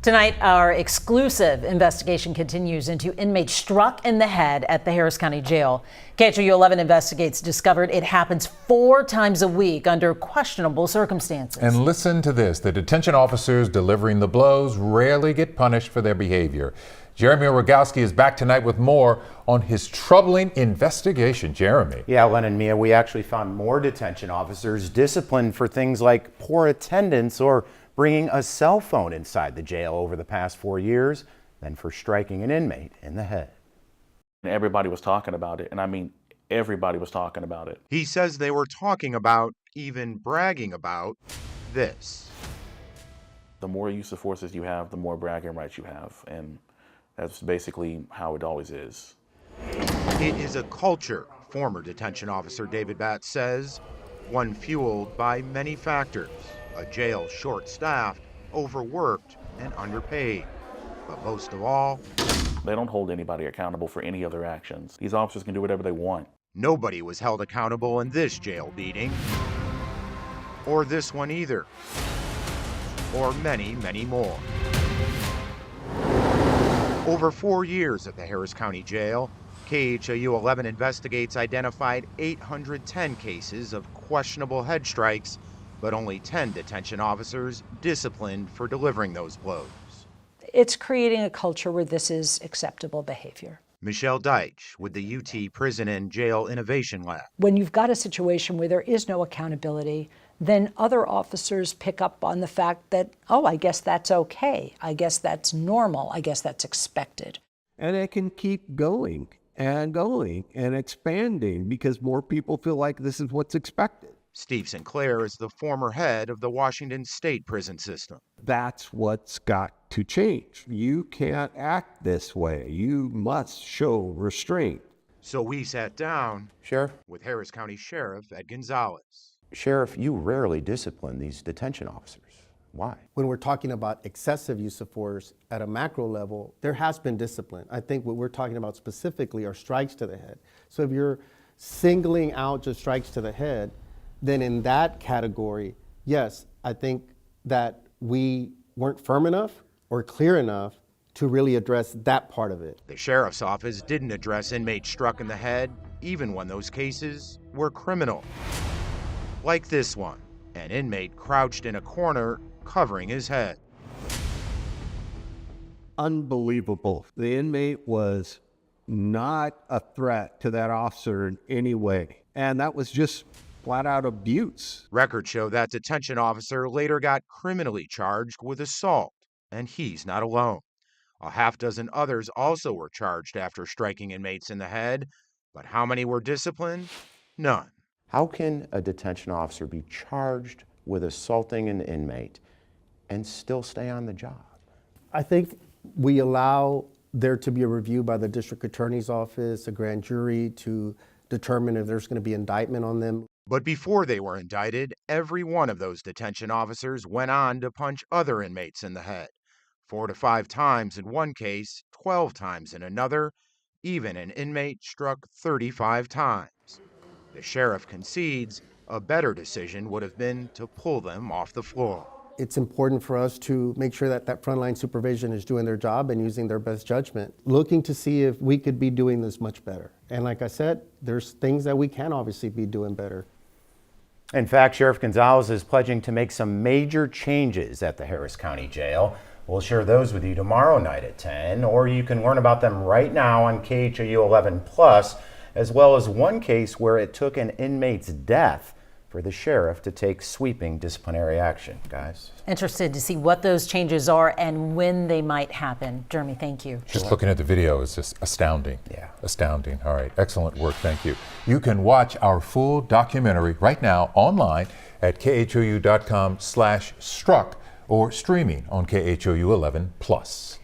Tonight, our exclusive investigation continues into inmate struck in the head at the Harris County Jail. KHOU 11 Investigates discovered it happens 4 times a week under questionable circumstances. And listen to this. The detention officers delivering the blows rarely get punished for their behavior. Jeremy Rogowski is back tonight with more on his troubling investigation. Jeremy. Yeah, Len and Mia, we actually found more detention officers disciplined for things like poor attendance or bringing a cell phone inside the jail over the past 4 years than for striking an inmate in the head. Everybody was talking about it, and I mean, everybody was talking about it. He says they were talking about, even bragging about, this. The more use of forces you have, the more bragging rights you have, and that's basically how it always is. It is a culture, former detention officer David Batts says, one fueled by many factors. A jail short-staffed, overworked, and underpaid. But most of all, they don't hold anybody accountable for any of their actions. These officers can do whatever they want. Nobody was held accountable in this jail beating. Or this one either. Or many, many more. Over 4 years at the Harris County Jail, KHOU 11 Investigates identified 810 cases of questionable head strikes, but only 10 detention officers disciplined for delivering those blows. It's creating a culture where this is acceptable behavior. Michelle Deitch with the UT Prison and Jail Innovation Lab. When you've got a situation where there is no accountability, then other officers pick up on the fact that, oh, I guess that's okay. I guess that's normal. I guess that's expected. And it can keep going and expanding because more people feel like this is what's expected. Steve Sinclair is the former head of the Washington State prison system. That's what's got to change. You can't act this way. You must show restraint. So we sat down, Sheriff? with Harris County Sheriff Ed Gonzalez. Sheriff, you rarely discipline these detention officers. Why? When we're talking about excessive use of force at a macro level, there has been discipline. I think what we're talking about specifically are strikes to the head. So if you're singling out just strikes to the head, then in that category, yes, I think that we weren't firm enough or clear enough to really address that part of it. The sheriff's office didn't address inmates struck in the head, even when those cases were criminal. Like this one, an inmate crouched in a corner covering his head. Unbelievable. The inmate was not a threat to that officer in any way. And that was just flat out abuse. Records show that detention officer later got criminally charged with assault, and he's not alone. A half dozen others also were charged after striking inmates in the head, but how many were disciplined? None. How can a detention officer be charged with assaulting an inmate and still stay on the job? I think we allow there to be a review by the district attorney's office, a grand jury, to determine if there's going to be indictment on them. But before they were indicted, every one of those detention officers went on to punch other inmates in the head. 4 to 5 times in one case, 12 times in another, even an inmate struck 35 times. The sheriff concedes a better decision would have been to pull them off the floor. It's important for us to make sure that that frontline supervision is doing their job and using their best judgment, looking to see if we could be doing this much better. And like I said, there's things that we can obviously be doing better. In fact, Sheriff Gonzalez is pledging to make some major changes at the Harris County Jail. We'll share those with you tomorrow night at 10, or you can learn about them right now on KHOU 11 Plus, as well as one case where it took an inmate's death for the sheriff to take sweeping disciplinary action, guys. Interested to see what those changes are and when they might happen. Jeremy, thank you. Just looking at the video is just astounding. Yeah. Astounding. All right. Excellent work. Thank you. You can watch our full documentary right now online at khou.com/struck or streaming on KHOU 11 Plus.